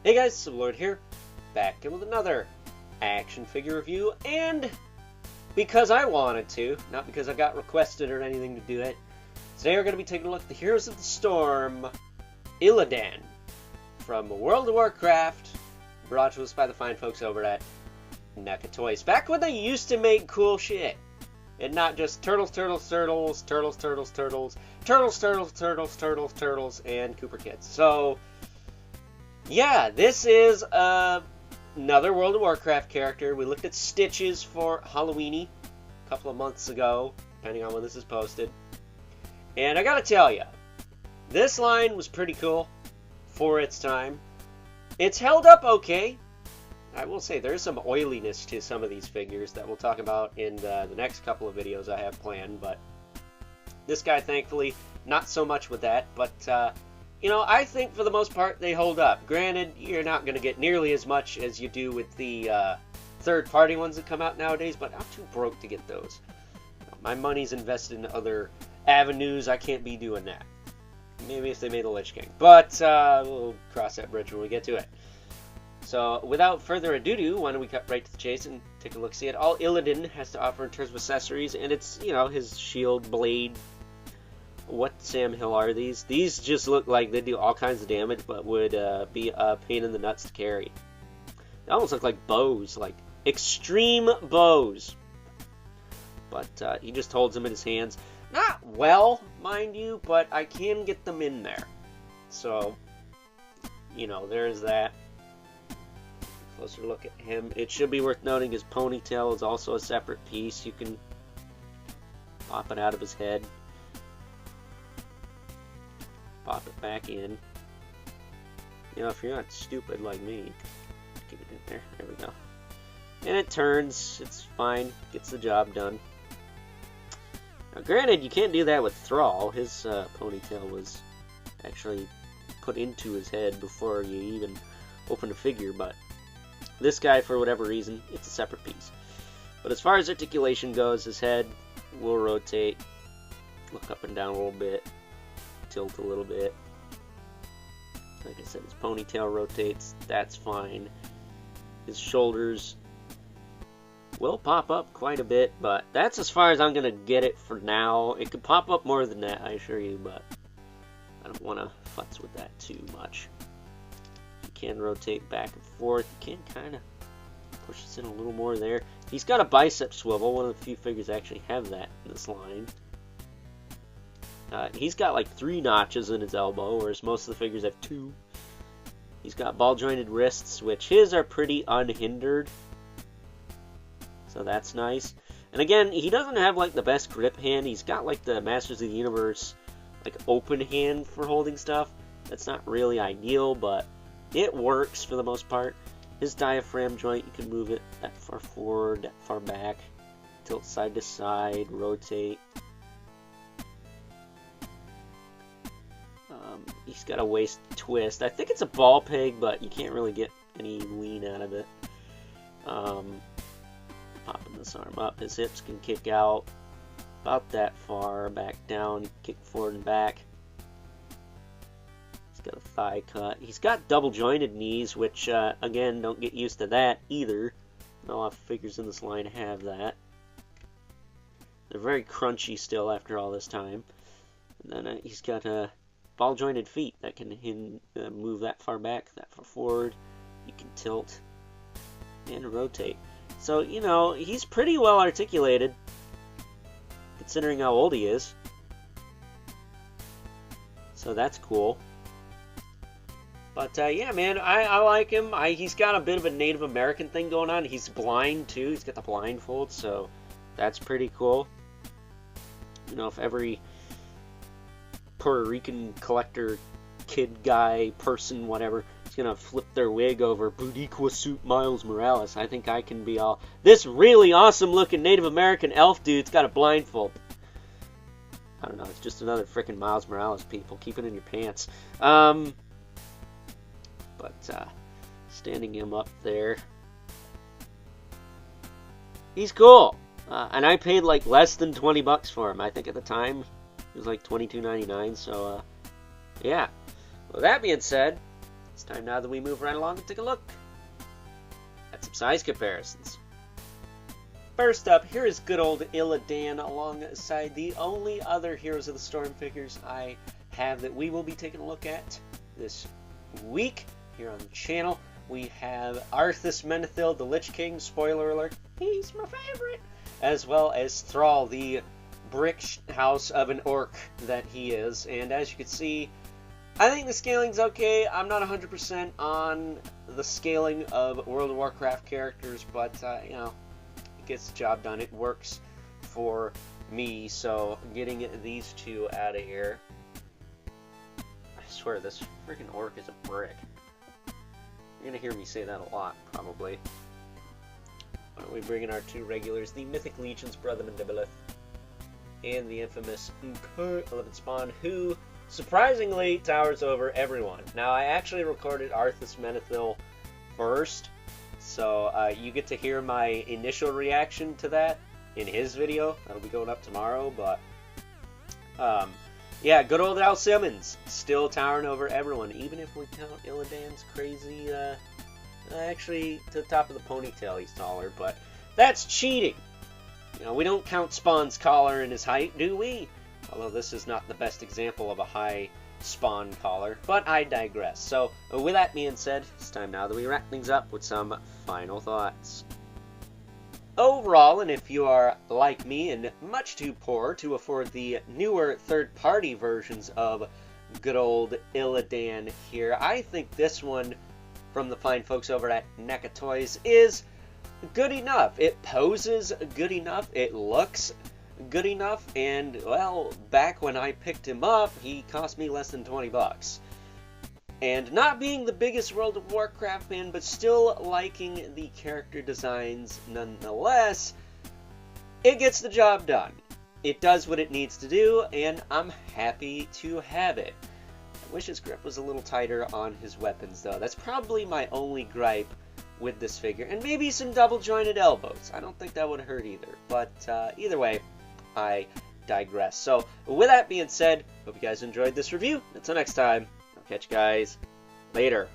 Hey guys, Sublord here, back in with another action figure review, and because I wanted to, not because I got requested or anything to do it, today we're going to be taking a look at the Heroes of the Storm, Illidan, from World of Warcraft, brought to us by the fine folks over at NECA Toys. Back when they used to make cool shit, and not just turtles, turtles, turtles, turtles, turtles, turtles, turtles, turtles, turtles, turtles, turtles, and Cooper Kids. So, yeah, this is another World of Warcraft character. We looked at Stitches for Halloweeny a couple of months ago, depending on when this is posted. And I gotta tell you, this line was pretty cool for its time. It's held up okay. I will say there's some oiliness to some of these figures that we'll talk about in the next couple of videos I have planned, but this guy, thankfully, not so much with that, but you know, I think for the most part they hold up. Granted, you're not going to get nearly as much as you do with the third-party ones that come out nowadays, but I'm too broke to get those. My money's invested in other avenues. I can't be doing that. Maybe if they made a Lich King, but we'll cross that bridge when we get to it. So, without further ado, why don't we cut right to the chase and take a look-see at all Illidan has to offer in terms of accessories, and it's, you know, his shield, blade. What Sam Hill are these? These just look like they do all kinds of damage, but would be a pain in the nuts to carry. They almost look like bows, like extreme bows. But he just holds them in his hands. Not well, mind you, but I can get them in there. So, you know, there's that. Closer look at him. It should be worth noting his ponytail is also a separate piece. You can pop it out of his head. Pop it back in. You know, if you're not stupid like me, keep it in there. There we go. And it turns. It's fine. Gets the job done. Now, granted, you can't do that with Thrall. His ponytail was actually put into his head before you even open the figure, but this guy, for whatever reason, it's a separate piece. But as far as articulation goes, his head will rotate, look up and down a little bit, tilt a little bit. Like I said, his ponytail rotates, that's fine. His shoulders will pop up quite a bit, but that's as far as I'm going to get it for now. It could pop up more than that, I assure you, but I don't want to futz with that too much. Can rotate back and forth. You can kind of push this in a little more there. He's got a bicep swivel. One of the few figures actually have that in this line. He's got like 3 notches in his elbow, whereas most of the figures have 2. He's got ball jointed wrists, which his are pretty unhindered. So that's nice. And again, he doesn't have like the best grip hand. He's got like the Masters of the Universe like open hand for holding stuff. That's not really ideal, but it works for the most part. His diaphragm joint, you can move it that far forward, that far back, tilt side to side, rotate. He's got a waist twist. I think it's a ball peg, but you can't really get any lean out of it. Popping this arm up, his hips can kick out about that far, back down, kick forward and back. Got a thigh cut. He's got double jointed knees, which again, don't get used to that either. Not a lot of figures in this line have that. They're very crunchy still after all this time. And then he's got ball jointed feet that can move that far back, that far forward. You can tilt and rotate. So, you know, he's pretty well articulated considering how old he is. So that's cool. But, yeah, man, I like him. He's got a bit of a Native American thing going on. He's blind, too. He's got the blindfold, so that's pretty cool. You know, if every Puerto Rican collector, kid guy, person, whatever, is going to flip their wig over Boudiqua suit Miles Morales, I think I can be all, this really awesome-looking Native American elf dude's got a blindfold. I don't know, it's just another freaking Miles Morales, people. Keep it in your pants. But standing him up there, he's cool. And I paid like less than 20 bucks for him. I think at the time it was like $22.99. So yeah. Well, that being said, it's time now that we move right along and take a look at some size comparisons. First up, here is good old Illidan alongside the only other Heroes of the Storm figures I have that we will be taking a look at this week here on the channel. We have Arthas Menethil, the Lich King, spoiler alert, he's my favorite, as well as Thrall, the brick house of an orc that he is. And as you can see, I think the scaling's okay. I'm not 100% on the scaling of World of Warcraft characters, but you know, it gets the job done. It works for me. So getting these two out of here. I swear this freaking orc is a brick. You're gonna hear me say that a lot, probably. Why don't we bring in our two regulars, the Mythic Legion's Brother Mandibulith and the infamous 11th Spawn, who surprisingly towers over everyone. Now, I actually recorded Arthas Menethil first, so you get to hear my initial reaction to that in his video. That'll be going up tomorrow, but yeah, good old Al Simmons, still towering over everyone, even if we count Illidan's crazy, actually, to the top of the ponytail he's taller, but that's cheating. You know, we don't count Spawn's collar and his height, do we? Although this is not the best example of a high Spawn collar, but I digress. So, with that being said, it's time now that we wrap things up with some final thoughts. Overall, and if you are like me and much too poor to afford the newer third-party versions of good old Illidan here, I think this one from the fine folks over at NECA Toys is good enough. It poses good enough, it looks good enough, and, well, back when I picked him up, he cost me less than 20 bucks. And not being the biggest World of Warcraft fan, but still liking the character designs nonetheless, it gets the job done. It does what it needs to do, and I'm happy to have it. I wish his grip was a little tighter on his weapons, though. That's probably my only gripe with this figure. And maybe some double-jointed elbows. I don't think that would hurt either. But either way, I digress. So, with that being said, hope you guys enjoyed this review. Until next time, I'll catch you guys later.